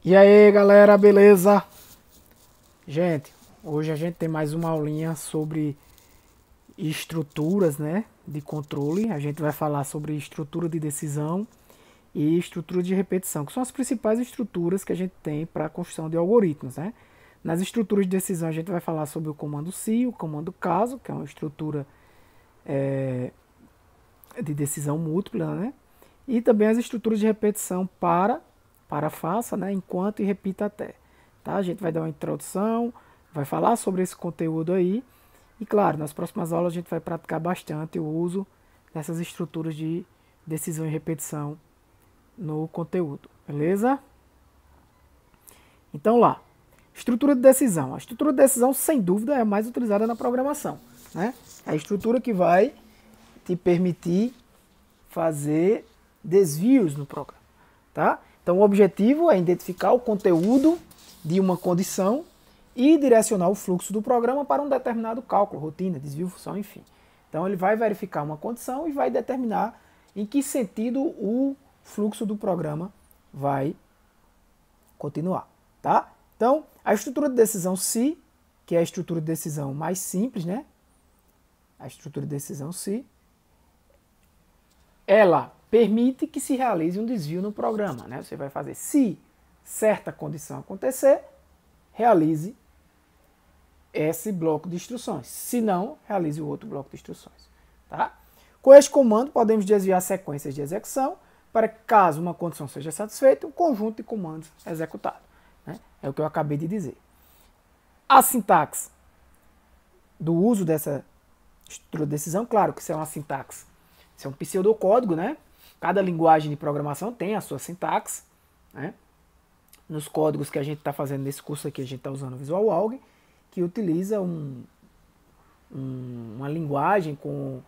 E aí, galera, beleza? Gente, hoje a gente tem mais uma aulinha sobre estruturas, né, de controle. A gente vai falar sobre estrutura de decisão e estrutura de repetição, que são as principais estruturas que a gente tem para a construção de algoritmos, né? Nas estruturas de decisão a gente vai falar sobre o comando se, o comando caso, que é uma estrutura de decisão múltipla, né? E também as estruturas de repetição para faça, né? Enquanto e repita até. Tá? A gente vai dar uma introdução, vai falar sobre esse conteúdo aí. E claro, nas próximas aulas a gente vai praticar bastante o uso dessas estruturas de decisão e repetição no conteúdo, beleza? Então lá, estrutura de decisão. A estrutura de decisão, sem dúvida, é a mais utilizada na programação, né? É a estrutura que vai te permitir fazer desvios no programa, tá? Então o objetivo é identificar o conteúdo de uma condição e direcionar o fluxo do programa para um determinado cálculo, rotina, desvio, função, enfim. Então ele vai verificar uma condição e vai determinar em que sentido o fluxo do programa vai continuar, tá? Então, a estrutura de decisão se, que é a estrutura de decisão mais simples, né? A estrutura de decisão se, ela permite que se realize um desvio no programa, né? Você vai fazer, se certa condição acontecer, realize esse bloco de instruções. Se não, realize o outro bloco de instruções, tá? Com este comando, podemos desviar sequências de execução para que, caso uma condição seja satisfeita, um conjunto de comandos executado, né? É o que eu acabei de dizer. A sintaxe do uso dessa estrutura de decisão, claro que isso é uma sintaxe, isso é um pseudocódigo, né? Cada linguagem de programação tem a sua sintaxe, né? Nos códigos que a gente está fazendo nesse curso aqui, a gente está usando o VisualAlg, que utiliza uma linguagem com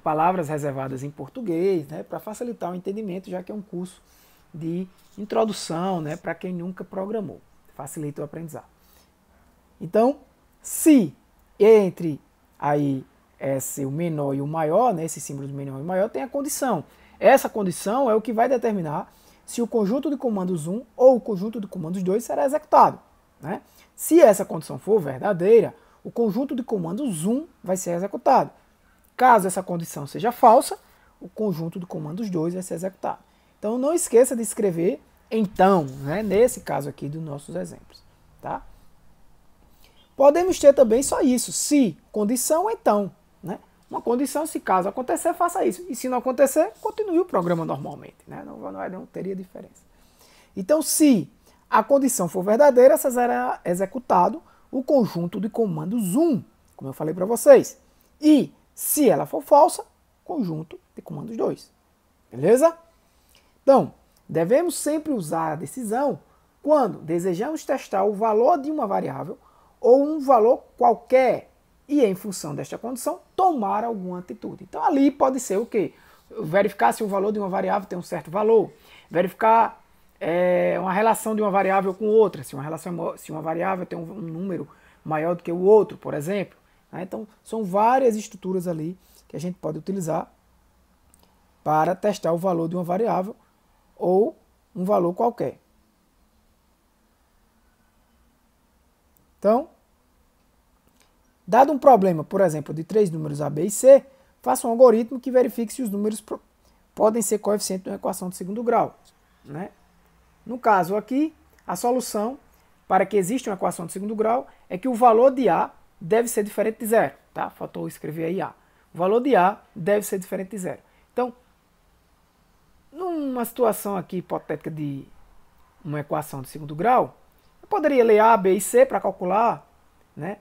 palavras reservadas em português, né? Para facilitar o entendimento, já que é um curso de introdução, né? Para quem nunca programou. Facilita o aprendizado. Então, se entre aí o menor e o maior, né, esse símbolo de menor e maior, tem a condição. Essa condição é o que vai determinar se o conjunto de comandos 1 ou o conjunto de comandos 2 será executado, né? Se essa condição for verdadeira, o conjunto de comandos 1 vai ser executado. Caso essa condição seja falsa, o conjunto de comandos 2 vai ser executado. Então não esqueça de escrever então, né, nesse caso aqui dos nossos exemplos, tá? Podemos ter também só isso, se, condição, então, né? Uma condição, se caso acontecer, faça isso. E se não acontecer, continue o programa normalmente, né? Não teria diferença. Então, se a condição for verdadeira, será executado o conjunto de comandos 1, como eu falei para vocês. E, se ela for falsa, conjunto de comandos 2. Beleza? Então, devemos sempre usar a decisão quando desejamos testar o valor de uma variável ou um valor qualquer e, em função desta condição, tomar alguma atitude. Então, ali pode ser o quê? Verificar se o valor de uma variável tem um certo valor, verificar uma relação de uma variável com outra, se uma variável tem um número maior do que o outro, por exemplo. Né? Então, são várias estruturas ali que a gente pode utilizar para testar o valor de uma variável ou um valor qualquer. Então, dado um problema, por exemplo, de 3 números A, B e C, faça um algoritmo que verifique se os números podem ser coeficientes de uma equação de segundo grau, né? No caso aqui, a solução para que exista uma equação de segundo grau é que o valor de A deve ser diferente de zero, tá? Faltou escrever aí A. O valor de A deve ser diferente de zero. Então, numa situação aqui hipotética de uma equação de segundo grau, eu poderia ler A, B e C para calcular, né,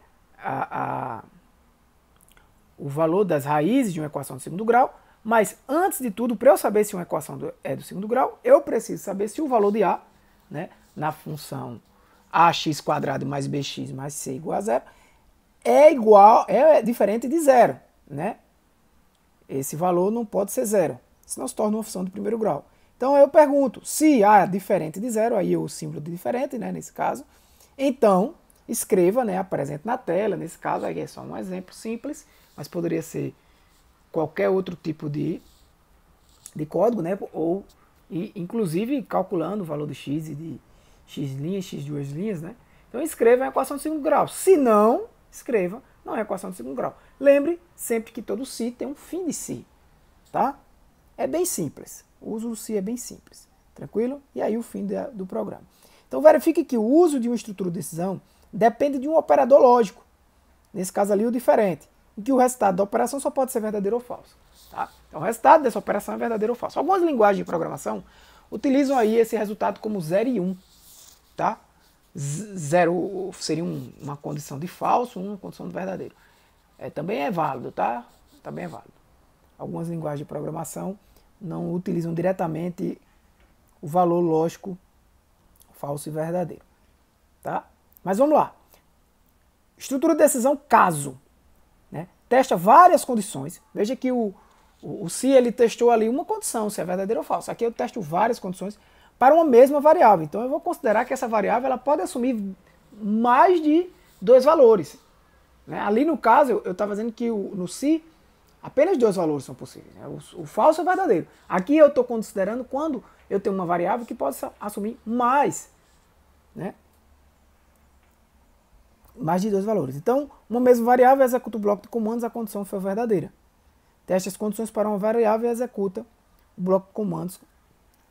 o valor das raízes de uma equação de segundo grau, mas antes de tudo, para eu saber se uma equação é do segundo grau, eu preciso saber se o valor de A, né, na função ax² mais bx mais c igual a zero, é diferente de zero, né? Esse valor não pode ser zero, senão se torna uma função de primeiro grau. Então eu pergunto, se A é diferente de zero, aí o símbolo de diferente, né, nesse caso, então escreva, né, apresente na tela, nesse caso aí é só um exemplo simples, mas poderia ser qualquer outro tipo de código, né, ou inclusive calculando o valor de x e x', x duas linhas, né? Então escreva a equação de segundo grau. Se não, escreva não é equação de segundo grau. Lembre sempre que todo si tem um fim de si, tá? É bem simples. O uso do si é bem simples. Tranquilo? E aí o fim do programa. Então verifique que o uso de uma estrutura de decisão depende de um operador lógico. Nesse caso ali o diferente. Em que o resultado da operação só pode ser verdadeiro ou falso. Tá? Então o resultado dessa operação é verdadeiro ou falso. Algumas linguagens de programação utilizam aí esse resultado como 0 e 1. Tá? 0 seria uma condição de falso, 1 uma condição de verdadeiro. Também é válido, tá? Também é válido. Algumas linguagens de programação não utilizam diretamente o valor lógico falso e verdadeiro. Tá? Mas vamos lá. Estrutura de decisão caso. Né? Testa várias condições. Veja que o se ele testou ali uma condição, se é verdadeiro ou falso. Aqui eu testo várias condições para uma mesma variável. Então eu vou considerar que essa variável ela pode assumir mais de 2 valores. Né? Ali no caso eu estava dizendo que no se apenas 2 valores são possíveis. Né? O falso é verdadeiro. Aqui eu estou considerando quando eu tenho uma variável que pode assumir mais. Né? Mais de 2 valores. Então, uma mesma variável executa o bloco de comandos, a condição foi verdadeira. Teste as condições para uma variável e executa o bloco de comandos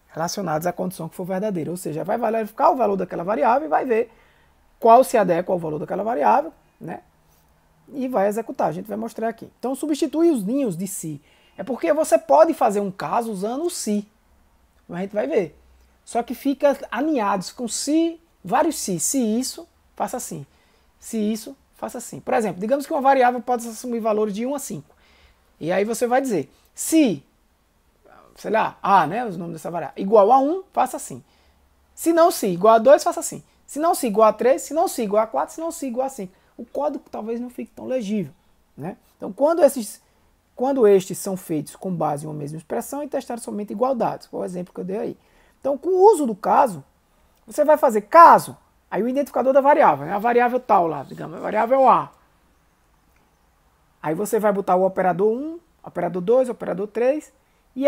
relacionados à condição que for verdadeira. Ou seja, vai verificar o valor daquela variável e vai ver qual se adequa ao valor daquela variável, né? E vai executar. A gente vai mostrar aqui. Então, substitui os ninhos de se. É porque você pode fazer um caso usando o se. A gente vai ver. Só que fica aninhados com se, vários se. Se isso, faça assim. Se isso, faça assim. Por exemplo, digamos que uma variável pode assumir valores de 1 a 5. E aí você vai dizer, se, sei lá, A, né, os nomes dessa variável, igual a 1, faça assim. Se não se igual a 2, faça assim. Se não se igual a 3, se não se igual a 4, se não se igual a 5. O código talvez não fique tão legível. Né? Então, quando estes são feitos com base em uma mesma expressão e testados somente igualdades, foi o exemplo que eu dei aí. Então, com o uso do caso, você vai fazer caso, aí o identificador da variável, né? A variável tal lá, digamos, a variável A. Aí você vai botar o operador 1, operador 2, operador 3 e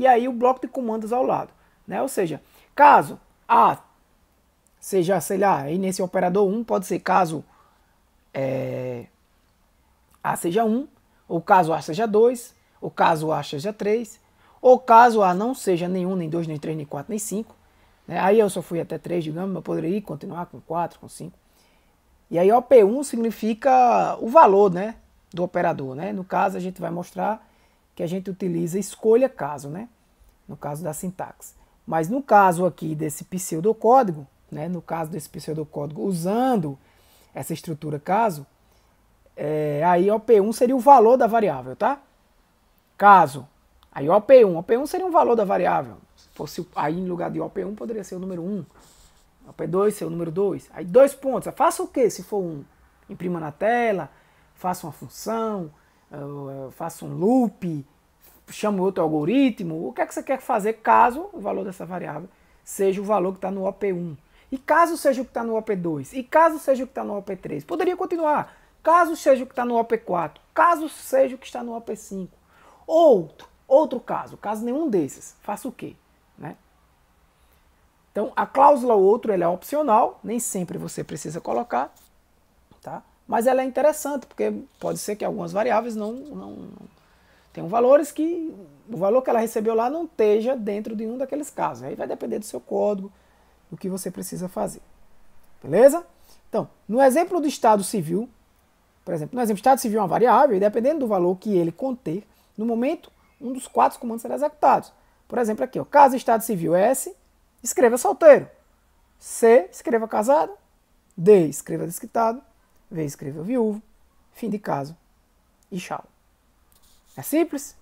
aí o bloco de comandos ao lado. Né? Ou seja, caso A seja, sei lá, aí nesse operador 1 pode ser caso A seja 1, ou caso A seja 2, ou caso A seja 3, ou caso A não seja nenhum, nem 2, nem 3, nem 4, nem 5. Né? Aí eu só fui até 3, digamos, eu poderia continuar com 4, com 5. E aí OP1 significa o valor, né, do operador. Né? No caso, a gente vai mostrar que a gente utiliza escolha caso, né? No caso da sintaxe. Mas no caso aqui desse pseudocódigo, né, no caso desse pseudocódigo usando essa estrutura caso, aí OP1 seria o valor da variável, tá? Caso, aí OP1 seria um valor da variável. Se fosse aí em lugar de OP1 poderia ser o número 1. OP2 ser o número 2. Aí 2 pontos. Faça o que se for 1? Imprima na tela, faça uma função, faça um loop, chame outro algoritmo. O que é que você quer fazer caso o valor dessa variável seja o valor que está no OP1? E caso seja o que está no OP2? E caso seja o que está no OP3? Poderia continuar. Caso seja o que está no OP4? Caso seja o que está no OP5? Outro caso nenhum desses. Faça o quê? Né? Então, a cláusula outro ela é opcional, nem sempre você precisa colocar, tá? Mas ela é interessante, porque pode ser que algumas variáveis não tenham valores que o valor que ela recebeu lá não esteja dentro de um daqueles casos. Aí vai depender do seu código, do que você precisa fazer. Beleza? Então, no exemplo do estado civil, por exemplo, no exemplo do estado civil é uma variável, e dependendo do valor que ele conter, no momento, um dos 4 comandos será executado. Por exemplo, aqui, ó, caso o estado civil é S, escreva solteiro. C, escreva casado. D, escreva desquitado. V, escreva viúvo. Fim de caso. E tchau. É simples?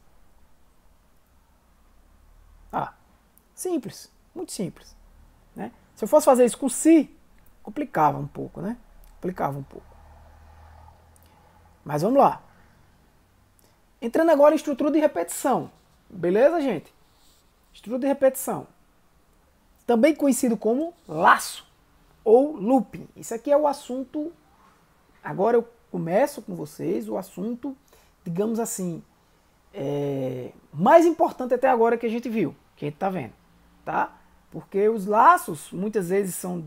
Simples. Muito simples. Né? Se eu fosse fazer isso com si, complicava um pouco, né? Complicava um pouco. Mas vamos lá. Entrando agora em estrutura de repetição. Beleza, gente? Estrutura de repetição. Também conhecido como laço ou looping. Isso aqui é o assunto. Agora eu começo com vocês o assunto, digamos assim, mais importante até agora que a gente viu, que a gente está vendo, tá? Porque os laços muitas vezes são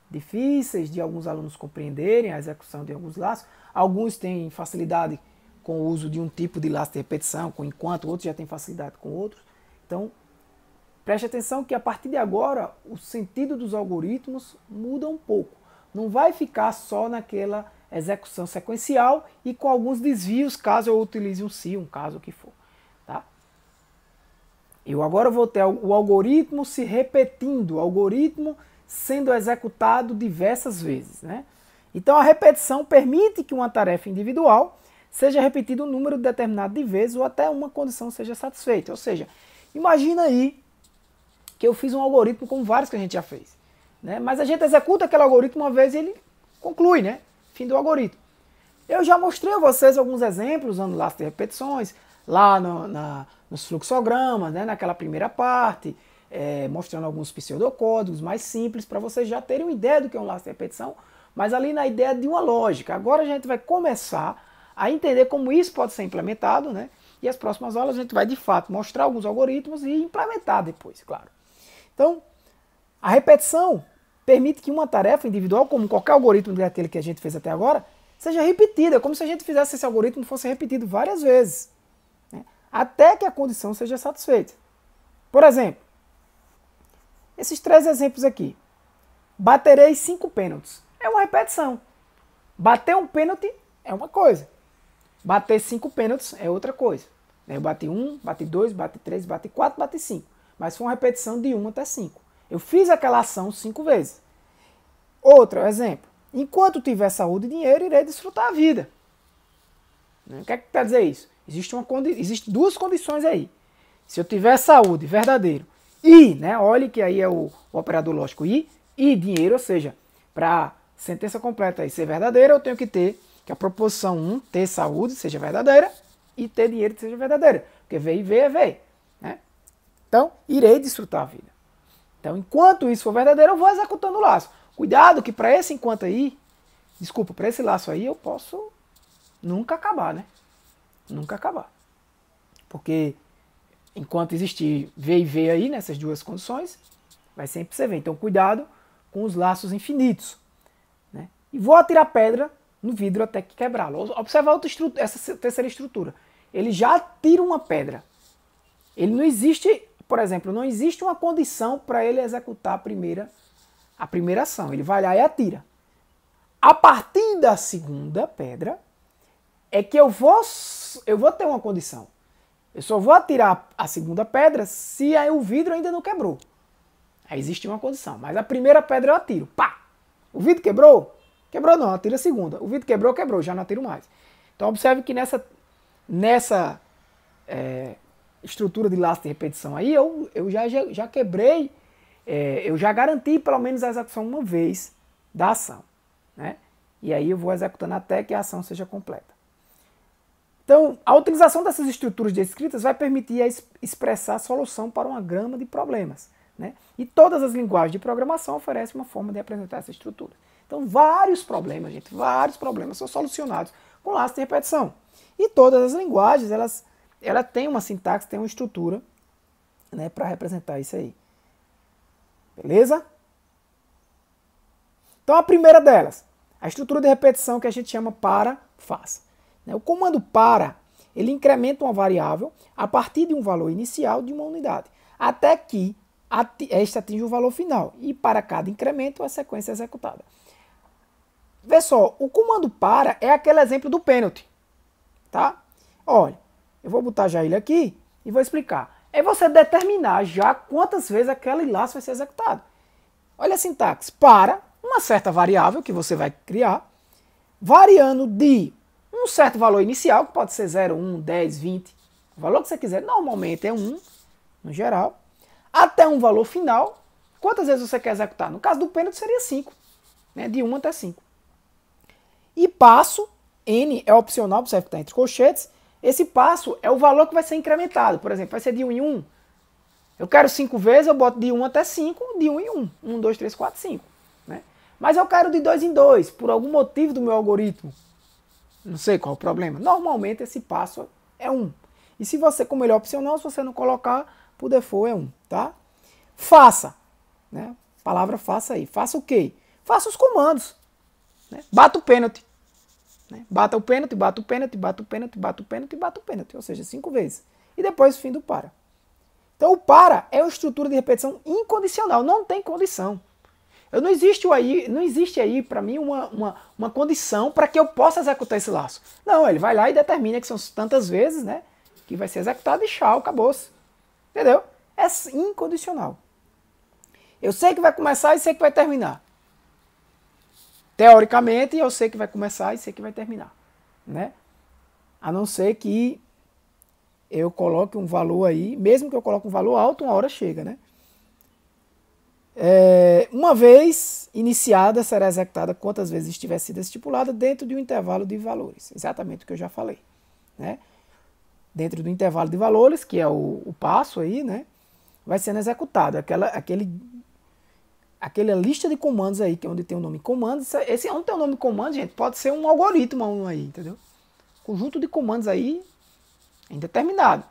difíceis de alguns alunos compreenderem a execução de alguns laços. Alguns têm facilidade com o uso de um tipo de laço de repetição, enquanto outros já têm facilidade com outros. Então, preste atenção que a partir de agora o sentido dos algoritmos muda um pouco. Não vai ficar só naquela execução sequencial e com alguns desvios caso eu utilize um se, um caso o que for. Tá? Eu agora vou ter o algoritmo se repetindo, o algoritmo sendo executado diversas vezes. Né? Então a repetição permite que uma tarefa individual seja repetida um número determinado de vezes ou até uma condição seja satisfeita. Ou seja, imagina aí que eu fiz um algoritmo como vários que a gente já fez. Né? Mas a gente executa aquele algoritmo uma vez e ele conclui, né? Fim do algoritmo. Eu já mostrei a vocês alguns exemplos usando laço de repetições, lá nos fluxogramas, né? Naquela primeira parte, mostrando alguns pseudocódigos mais simples para vocês já terem uma ideia do que é um laço de repetição, mas ali na ideia de uma lógica. Agora a gente vai começar a entender como isso pode ser implementado, né? E as próximas aulas a gente vai de fato mostrar alguns algoritmos e implementar depois, claro. Então, a repetição permite que uma tarefa individual, como qualquer algoritmo daquele que a gente fez até agora, seja repetida, como se a gente fizesse esse algoritmo fosse repetido várias vezes, né? Até que a condição seja satisfeita. Por exemplo, esses 3 exemplos aqui. Baterei 5 pênaltis. É uma repetição. Bater um pênalti é uma coisa. Bater 5 pênaltis é outra coisa. Eu bati 1, bati 2, bati 3, bati 4, bati 5. Mas foi uma repetição de 1 até 5. Eu fiz aquela ação 5 vezes. Outro exemplo. Enquanto tiver saúde e dinheiro, irei desfrutar a vida. O que é que quer dizer isso? Existem 2 condições aí. Se eu tiver saúde, verdadeiro, e, né, olhe que aí é o operador lógico e dinheiro, ou seja, para a sentença completa aí ser verdadeira, eu tenho que ter que a proposição 1, ter saúde, seja verdadeira, e ter dinheiro, seja verdadeira. Porque V e V é V. Né? Então, irei desfrutar a vida. Então, enquanto isso for verdadeiro, eu vou executando o laço. Cuidado que para esse enquanto aí, para esse laço aí, eu posso nunca acabar, né? Nunca acabar. Porque enquanto existir V e V aí, nessas 2 condições, vai sempre ser V. Então, cuidado com os laços infinitos. Né? E vou atirar pedra no vidro até que quebrá-lo. Observa essa terceira estrutura. Ele já tira uma pedra. Ele não existe... Por exemplo, não existe uma condição para ele executar a primeira ação. Ele vai lá e atira. A partir da segunda pedra é que eu vou ter uma condição. Eu só vou atirar a segunda pedra se aí o vidro ainda não quebrou. Aí existe uma condição. Mas a primeira pedra eu atiro. Pá! O vidro quebrou? Quebrou não, atiro a segunda. O vidro quebrou, quebrou. Já não atiro mais. Então observe que nessa estrutura de laço de repetição aí, eu já quebrei, eu já garanti pelo menos a execução uma vez da ação. Né? E aí eu vou executando até que a ação seja completa. Então, a utilização dessas estruturas descritas vai permitir expressar a solução para uma gama de problemas. Né? E todas as linguagens de programação oferecem uma forma de apresentar essa estrutura. Então, vários problemas, gente, vários problemas são solucionados com laço de repetição. E todas as linguagens, ela tem uma sintaxe, tem uma estrutura, né, para representar isso aí. Beleza? Então a primeira delas, a estrutura de repetição que a gente chama para-faz. O comando para, ele incrementa uma variável a partir de um valor inicial de uma unidade, até que esta atinja o valor final. E para cada incremento, a sequência é executada. Vê só, o comando para é aquele exemplo do pênalti. Tá? Olha, eu vou botar já ele aqui e vou explicar. É você determinar já quantas vezes aquele laço vai ser executado. Olha a sintaxe. Para uma certa variável que você vai criar, variando de um certo valor inicial, que pode ser 0, 1, 10, 20, o valor que você quiser, normalmente é 1, no geral, até um valor final. Quantas vezes você quer executar? No caso do pênalti seria 5, né? De 1 até 5. E passo, N é opcional, observe que está entre colchetes. Esse passo é o valor que vai ser incrementado. Por exemplo, vai ser de 1 em 1. Eu quero 5 vezes, eu boto de 1 até 5, de 1 em 1. 1, 2, 3, 4, 5. Né? Mas eu quero de 2 em 2, por algum motivo do meu algoritmo. Não sei qual é o problema. Normalmente esse passo é 1. E se você, como ele é opcional, se você não colocar, por default é 1. Tá? Faça. né? Palavra faça aí. Faça o quê? Faça os comandos. Né? Bata o pênalti. Né? Bata o pênalti, bata o pênalti, bata o pênalti, bata o pênalti, bata o pênalti. Ou seja, 5 vezes. E depois o fim do para. Então o para é uma estrutura de repetição incondicional. Não tem condição. Não existe aí para mim uma condição para que eu possa executar esse laço. Não, ele vai lá e determina que são tantas vezes, né? Que vai ser executado e tchau, acabou-se. Entendeu? É incondicional. Eu sei que vai começar e sei que vai terminar. Teoricamente, eu sei que vai começar e sei que vai terminar. Né? A não ser que eu coloque um valor aí, mesmo que eu coloque um valor alto, uma hora chega. Né? Uma vez iniciada, será executada quantas vezes estiver sido estipulada dentro de um intervalo de valores. Exatamente o que eu já falei. Né? Dentro do intervalo de valores, que é o passo aí, né? Vai sendo executado. Aquela lista de comandos aí, que é onde tem o nome comando. Esse onde tem o nome comando, gente, pode ser um algoritmo aí, entendeu? Conjunto de comandos aí indeterminado.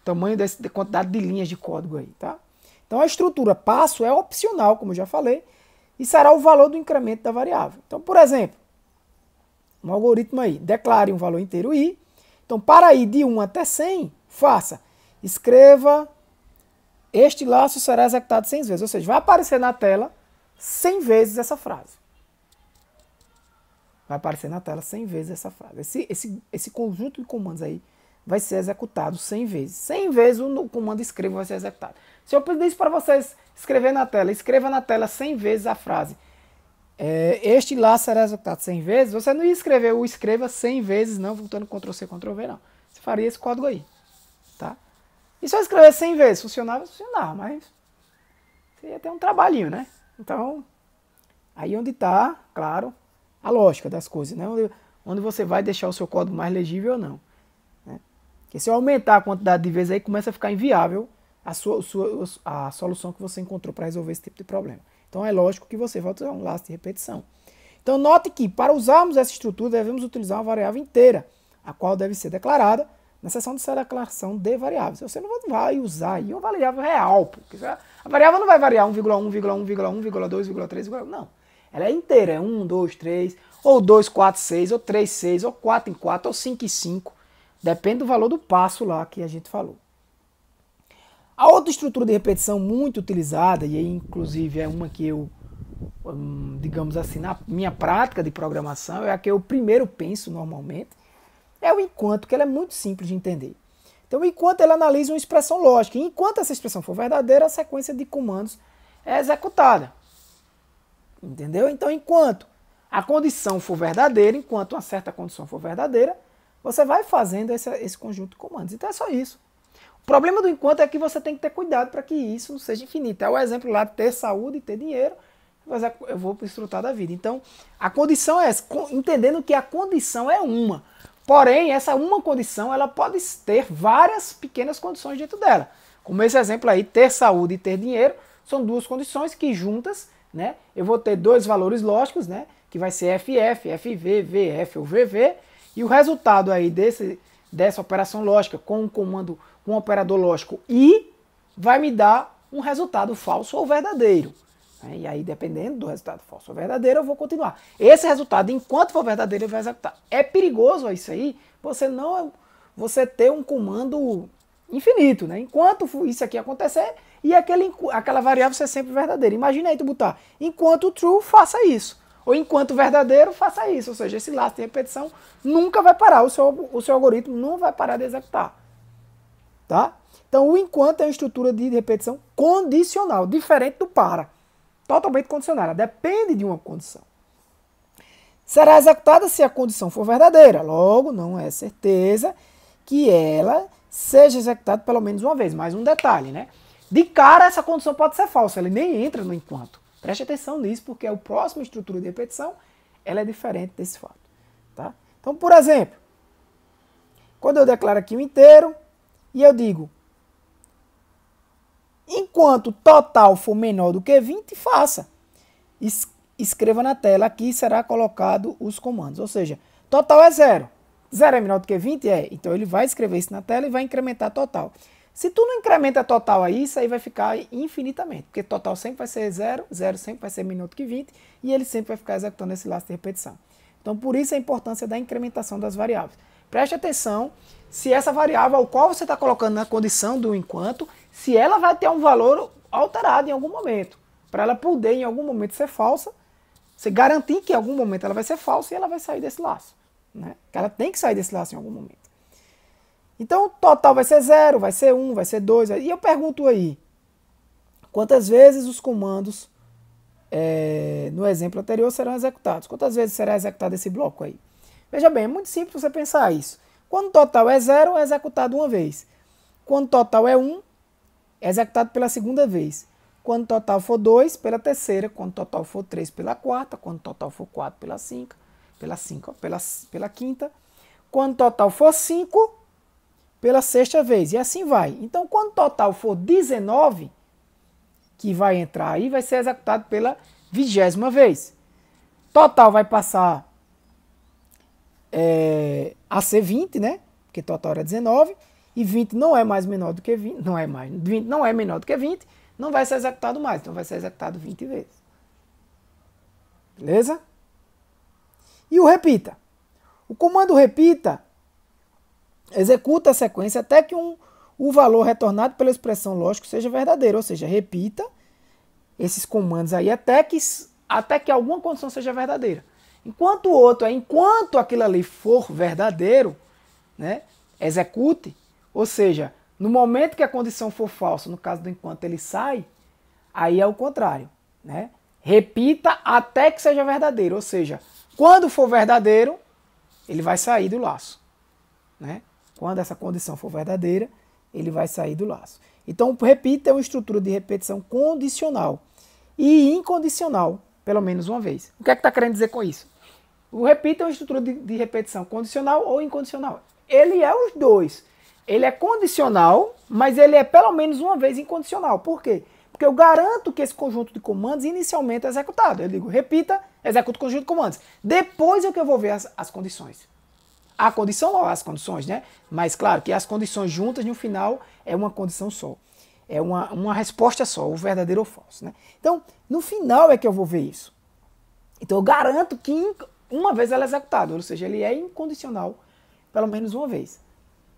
Tamanho de quantidade de linhas de código aí, tá? Então a estrutura passo é opcional, como eu já falei, e será o valor do incremento da variável. Então, por exemplo, um algoritmo aí, declare um valor inteiro i. Então, para ir de 1 até 100, escreva, este laço será executado 100 vezes. Ou seja, vai aparecer na tela 100 vezes essa frase. Vai aparecer na tela 100 vezes essa frase. Esse conjunto de comandos aí vai ser executado 100 vezes. 100 vezes o comando escreva vai ser executado. Se eu pedisse para vocês escrever na tela, escreva na tela 100 vezes a frase. Este laço será executado 100 vezes, você não ia escrever o escreva 100 vezes, não, voltando Ctrl+C, Ctrl+V, não. Você faria esse código aí, tá? E se eu escrever 100 vezes, funcionava, mas você ia ter um trabalhinho, né? Então, aí onde está, claro, a lógica das coisas, né? Onde você vai deixar o seu código mais legível ou não. Né? Porque se eu aumentar a quantidade de vezes aí, começa a ficar inviável a solução que você encontrou para resolver esse tipo de problema. Então é lógico que você vai utilizar um laço de repetição. Então note que para usarmos essa estrutura devemos utilizar uma variável inteira, a qual deve ser declarada na seção de declaração de variáveis. Você não vai usar aí uma variável real, porque a variável não vai variar 1,1,1,1,2,3, não. Ela é inteira, é 1, 2, 3, ou 2, 4, 6, ou 3, 6, ou 4 em 4, ou 5 em 5. Depende do valor do passo lá que a gente falou. A outra estrutura de repetição muito utilizada, e aí inclusive é uma que eu, digamos assim, na minha prática de programação, é a que eu primeiro penso normalmente, é o enquanto, que ela é muito simples de entender. Então o enquanto ele analisa uma expressão lógica, e enquanto essa expressão for verdadeira, a sequência de comandos é executada. Entendeu? Então enquanto a condição for verdadeira, enquanto uma certa condição for verdadeira, você vai fazendo esse conjunto de comandos. Então é só isso. O problema do enquanto é que você tem que ter cuidado para que isso não seja infinito. É o exemplo lá de ter saúde e ter dinheiro, eu vou desfrutar da vida. Então, a condição é essa, entendendo que a condição é uma. Porém, essa uma condição, ela pode ter várias pequenas condições dentro dela. Como esse exemplo aí, ter saúde e ter dinheiro, são duas condições que juntas, né, eu vou ter dois valores lógicos, né, que vai ser FF, FV, VF ou VV, e o resultado aí dessa operação lógica com um comando, com um operador lógico I, vai me dar um resultado falso ou verdadeiro. E aí, dependendo do resultado falso ou verdadeiro, eu vou continuar. Esse resultado, enquanto for verdadeiro, ele vai executar. É perigoso isso aí, você ter um comando infinito, né? Enquanto isso aqui acontecer, e aquela variável ser sempre verdadeira. Imagina aí tu botar, enquanto true, faça isso. Ou enquanto verdadeiro, faça isso. Ou seja, esse laço de repetição nunca vai parar. O seu algoritmo não vai parar de executar. Tá? Então, o enquanto é uma estrutura de repetição condicional, diferente do para. Totalmente condicional. Depende de uma condição. Será executada se a condição for verdadeira. Logo, não é certeza que ela seja executada pelo menos uma vez. Mais um detalhe, né? De cara, essa condição pode ser falsa. Ele nem entra no enquanto. Preste atenção nisso, porque a próxima estrutura de repetição ela é diferente desse fato. Tá? Então, por exemplo, quando eu declaro aqui um inteiro e eu digo, enquanto total for menor do que 20, faça. Escreva na tela, aqui será colocado os comandos. Ou seja, total é 0. 0 é menor do que 20? É. Então ele vai escrever isso na tela e vai incrementar total. Se tu não incrementa total aí, isso aí vai ficar infinitamente, porque total sempre vai ser 0, 0 sempre vai ser menor do que 20, e ele sempre vai ficar executando esse laço de repetição. Então, por isso a importância da incrementação das variáveis. Preste atenção se essa variável ao qual você está colocando na condição do enquanto, se ela vai ter um valor alterado em algum momento, para ela poder em algum momento ser falsa, você garantir que em algum momento ela vai ser falsa e ela vai sair desse laço. Né? Que ela tem que sair desse laço em algum momento. Então, o total vai ser 0, vai ser 1, vai ser 2. E eu pergunto aí, quantas vezes os comandos no exemplo anterior serão executados? Quantas vezes será executado esse bloco aí? Veja bem, é muito simples você pensar isso. Quando o total é 0, é executado uma vez. Quando o total é 1, é executado pela segunda vez. Quando o total for 2, pela terceira. Quando o total for 3, pela quarta. Quando o total for 4, pela quinta. Quando o total for 5, pela sexta vez. E assim vai. Então, quando o total for 19, que vai entrar aí, vai ser executado pela 20ª vez. Total vai passar a ser 20, né? Porque total era 19. E 20 não é mais menor do que 20. 20 não é menor do que 20. Não vai ser executado mais. Então vai ser executado 20 vezes. Beleza? E o repita. O comando repita executa a sequência até que o valor retornado pela expressão lógica seja verdadeiro. Ou seja, repita esses comandos aí até que alguma condição seja verdadeira. Enquanto o outro enquanto aquilo ali for verdadeiro, né, execute. Ou seja, no momento que a condição for falsa, no caso do enquanto ele sai, aí é o contrário. Né? Repita até que seja verdadeiro. Ou seja, quando for verdadeiro, ele vai sair do laço. Né? Quando essa condição for verdadeira, ele vai sair do laço. Então, repita é uma estrutura de repetição condicional e incondicional, pelo menos uma vez. O que é que está querendo dizer com isso? O repita é uma estrutura de repetição condicional ou incondicional. Ele é os dois. Ele é condicional, mas ele é pelo menos uma vez incondicional. Por quê? Porque eu garanto que esse conjunto de comandos inicialmente é executado. Eu digo, repita, executa o conjunto de comandos. Depois é que eu vou ver as condições. A condição ou as condições, né? Mas claro que as condições juntas no final é uma condição só. É uma resposta só, o verdadeiro ou falso. Né? Então, no final é que eu vou ver isso. Então eu garanto que uma vez ela é executada, ou seja, ele é incondicional pelo menos uma vez.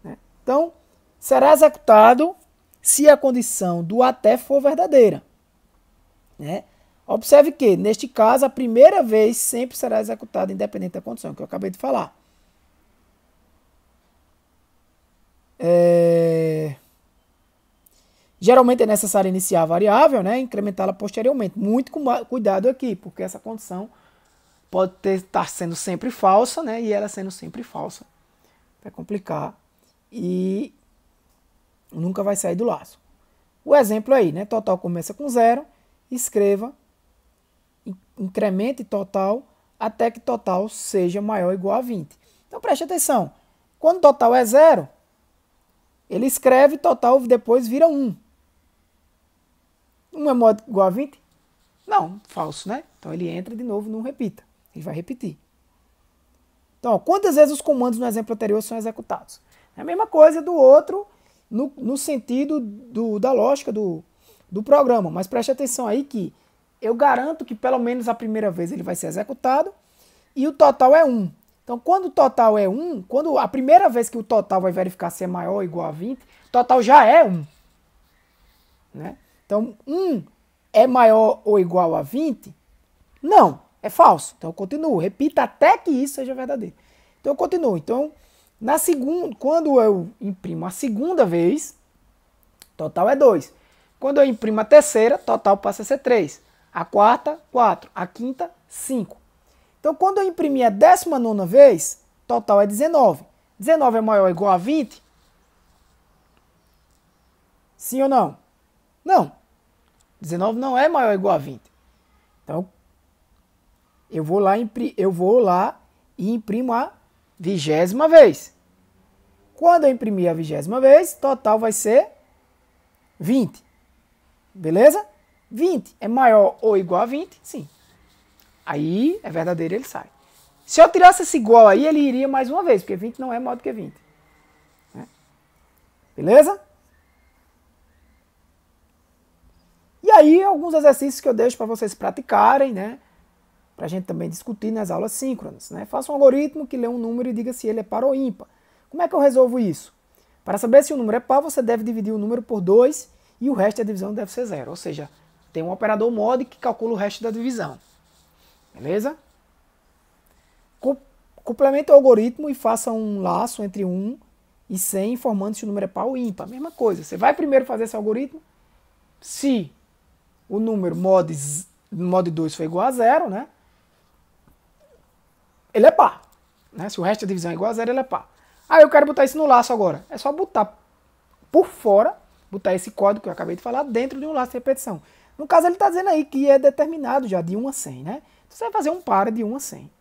Né? Então, será executado se a condição do até for verdadeira. Né? Observe que, neste caso, a primeira vez sempre será executada independente da condição, que eu acabei de falar. Geralmente é necessário iniciar a variável, né, incrementá-la posteriormente. Muito cuidado aqui, porque essa condição pode estar sendo sempre falsa, né, e ela sendo sempre falsa. Vai complicar e nunca vai sair do laço. O exemplo aí, né, total começa com 0, escreva, incremente total até que total seja maior ou igual a 20. Então preste atenção, quando total é 0, ele escreve total depois vira 1. 1 é maior ou igual a 20? Não, falso, né? Então ele entra de novo no repita. Ele vai repetir. Então, ó, quantas vezes os comandos no exemplo anterior são executados? É a mesma coisa do outro no sentido da lógica do programa. Mas preste atenção aí que eu garanto que pelo menos a primeira vez ele vai ser executado e o total é 1. Então, quando o total é 1, quando a primeira vez que o total vai verificar se é maior ou igual a 20, o total já é 1. Né? Então, 1 é maior ou igual a 20? Não, é falso. Então, eu continuo. Repita até que isso seja verdadeiro. Então, eu continuo. Então, quando eu imprimo a segunda vez, total é 2. Quando eu imprimo a terceira, total passa a ser 3. A quarta, 4. A quinta, 5. Então, quando eu imprimir a 19ª vez, total é 19. 19 é maior ou igual a 20? Sim ou não? Não. 19 não é maior ou igual a 20. Então, eu vou lá e imprimo a 20ª vez. Quando eu imprimir a 20ª vez, total vai ser 20. Beleza? 20 é maior ou igual a 20? Sim. Aí é verdadeiro, ele sai. Se eu tirasse esse igual aí, ele iria mais uma vez, porque 20 não é maior do que 20. Né? Beleza? E aí, alguns exercícios que eu deixo para vocês praticarem, né? Para a gente também discutir nas aulas síncronas, né? Faça um algoritmo que lê um número e diga se ele é par ou ímpar. Como é que eu resolvo isso? Para saber se o número é par, você deve dividir o número por 2 e o resto da divisão deve ser 0. Ou seja, tem um operador mod que calcula o resto da divisão. Beleza? Complemente o algoritmo e faça um laço entre 1 e 100, informando se o número é par ou ímpar. Mesma coisa. Você vai primeiro fazer esse algoritmo. Se o número mod 2 for igual a 0, né? Ele é par. Né? Se o resto da divisão é igual a 0, ele é par. Aí eu quero botar isso no laço agora. É só botar por fora, botar esse código que eu acabei de falar dentro de um laço de repetição. No caso, ele está dizendo aí que é determinado já de 1 a 100, né? Então você vai fazer um par de 1 a 100.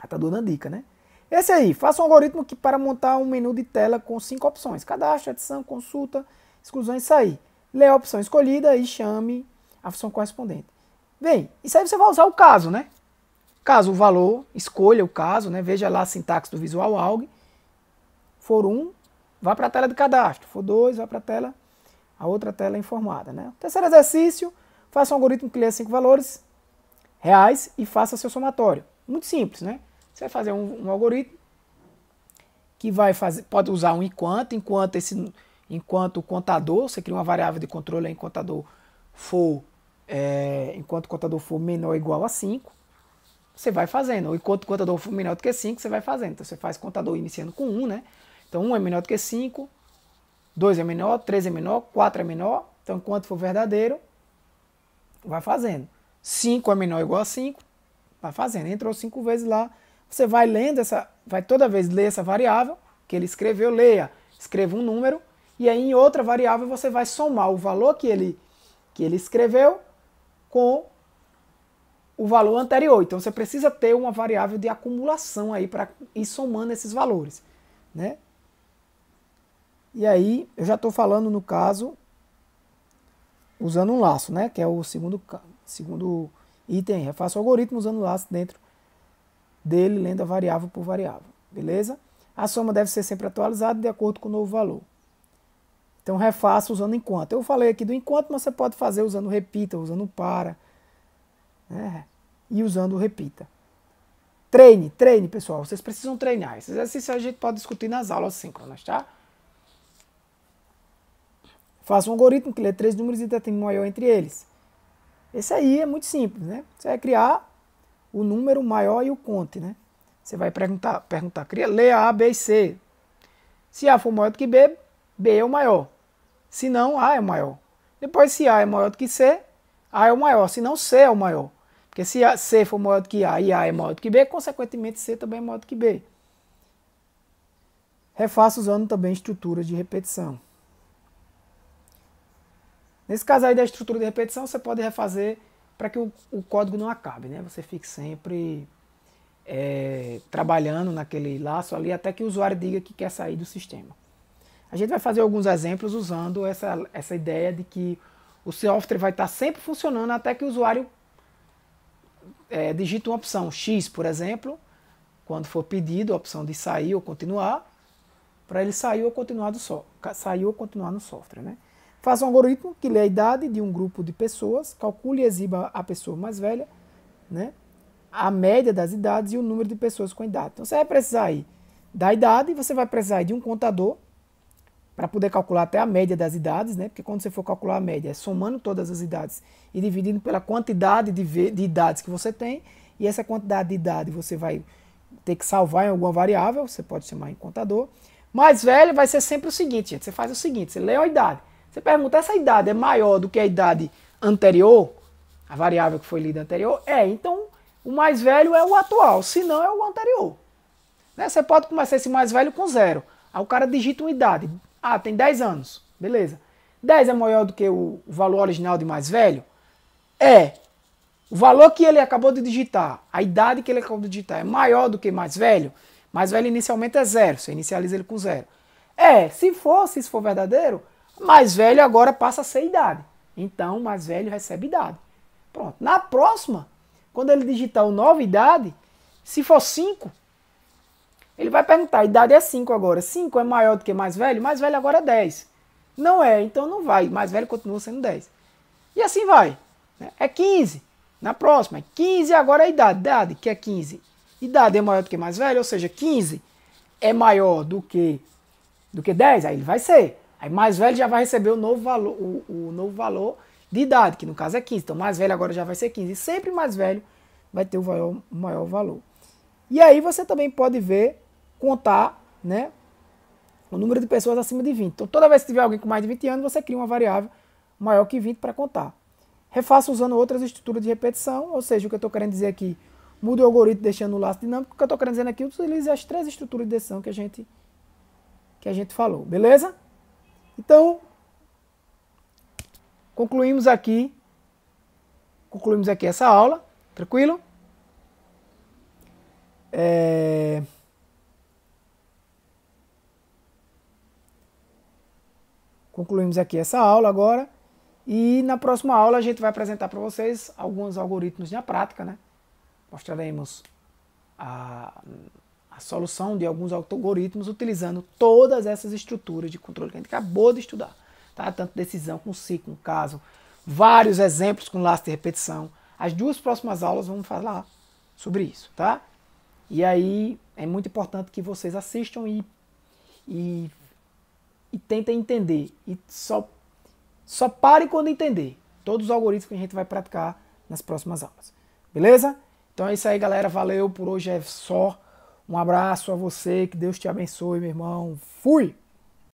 Está dando a dica, né? Esse aí, faça um algoritmo que para montar um menu de tela com 5 opções. Cadastro, adição, consulta, exclusão e sair. Lê a opção escolhida e chame a função correspondente. Bem, isso aí você vai usar o caso, né? Caso o valor, escolha o caso, né? Veja lá a sintaxe do Visual Alg. For 1, vá para a tela de cadastro. For 2, vá para a outra tela informada, né? Terceiro exercício, faça um algoritmo que lê 5 valores reais e faça seu somatório. Muito simples, né? Você vai fazer um algoritmo que vai fazer, pode usar um enquanto o contador, você cria uma variável de controle aí, enquanto o contador for menor ou igual a 5, você vai fazendo. Ou enquanto o contador for menor do que 5, você vai fazendo. Então você faz contador iniciando com 1, né? Então 1 é menor do que 5, 2 é menor, 3 é menor, 4 é menor. Então enquanto for verdadeiro, vai fazendo. 5 é menor ou igual a 5, vai fazendo. Entrou 5 vezes lá, você vai lendo vai toda vez ler essa variável que ele escreveu, escreva um número, e aí em outra variável você vai somar o valor que ele escreveu com o valor anterior. Então você precisa ter uma variável de acumulação aí para ir somando esses valores, né? E aí eu já estou falando no caso usando um laço, né? Que é o segundo item. Eu faço o algoritmo usando o laço dentro dele, lendo a variável por variável, beleza? A soma deve ser sempre atualizada de acordo com o novo valor. Então refaça usando enquanto. Eu falei aqui do enquanto, mas você pode fazer usando repita, usando para, né? E usando o repita. Treine, pessoal. Vocês precisam treinar. Esses exercícios a gente pode discutir nas aulas síncronas, tá? Faça um algoritmo que lê 3 números e determine o maior entre eles. Esse aí é muito simples, né? Você vai criar o número maior e o conte, né? Você vai perguntar, lê A, B e C. Se A for maior do que B, B é o maior. Se não, A é o maior. Depois, se A é maior do que C, A é o maior. Se não, C é o maior. Porque se C for maior do que A e A é maior do que B, consequentemente C também é maior do que B. Refaça usando também estruturas de repetição. Nesse caso aí da estrutura de repetição, você pode refazer para que o código não acabe, né? Você fique sempre trabalhando naquele laço ali até que o usuário diga que quer sair do sistema. A gente vai fazer alguns exemplos usando essa ideia de que o software vai estar sempre funcionando até que o usuário digite uma opção X, por exemplo, quando for pedido a opção de sair ou continuar, para ele sair ou continuar no software, né? Faça um algoritmo que lê a idade de um grupo de pessoas, calcule e exiba a pessoa mais velha, né? A média das idades e o número de pessoas com idade. Então você vai precisar aí da idade, você vai precisar aí de um contador para poder calcular até a média das idades, né? Porque quando você for calcular a média, é somando todas as idades e dividindo pela quantidade de idades que você tem, e essa quantidade de idade você vai ter que salvar em alguma variável, você pode chamar em contador. Mais velho vai ser sempre o seguinte, gente, você faz o seguinte, você lê a idade, você pergunta, essa idade é maior do que a idade anterior, a variável que foi lida anterior? Então o mais velho é o atual, se não é o anterior. Né? Você pode começar esse mais velho com 0, aí o cara digita uma idade, tem 10 anos, beleza. 10 é maior do que o valor original de mais velho? O valor que ele acabou de digitar, a idade que ele acabou de digitar é maior do que mais velho? Mais velho inicialmente é 0, você inicializa ele com 0. Se isso for verdadeiro, mais velho agora passa a ser idade. Então, mais velho recebe idade. Pronto. Na próxima, quando ele digitar o nova idade, se for 5, ele vai perguntar, a idade é 5 agora. 5 é maior do que mais velho? Mais velho agora é 10. Não é, então não vai. Mais velho continua sendo 10. E assim vai. Né? É 15. Na próxima, 15 agora é a idade. Idade, que é 15. Idade é maior do que mais velho, ou seja, 15 é maior do que 10, aí ele vai ser. Aí mais velho já vai receber o novo valor, o novo valor de idade, que no caso é 15. Então mais velho agora já vai ser 15. E sempre mais velho vai ter o maior valor. E aí você também pode ver, contar, né, o número de pessoas acima de 20. Então toda vez que tiver alguém com mais de 20 anos, você cria uma variável maior que 20 para contar. Refaça usando outras estruturas de repetição, ou seja, o que eu estou querendo dizer aqui, mude o algoritmo deixando o laço dinâmico. O que eu estou querendo dizer aqui, utilize as 3 estruturas de decisão que a gente falou, beleza? Então, concluímos aqui essa aula, tranquilo? Concluímos aqui essa aula agora e na próxima aula a gente vai apresentar para vocês alguns algoritmos na prática, né? Mostraremos a solução de alguns algoritmos utilizando todas essas estruturas de controle que a gente acabou de estudar. Tá? Tanto decisão com ciclo, com caso, vários exemplos com laço de repetição. As 2 próximas aulas vamos falar sobre isso, tá? E aí é muito importante que vocês assistam e tentem entender. E só parem quando entender todos os algoritmos que a gente vai praticar nas próximas aulas. Beleza? Então é isso aí, galera. Valeu, por hoje é só. Um abraço a você, que Deus te abençoe, meu irmão. Fui!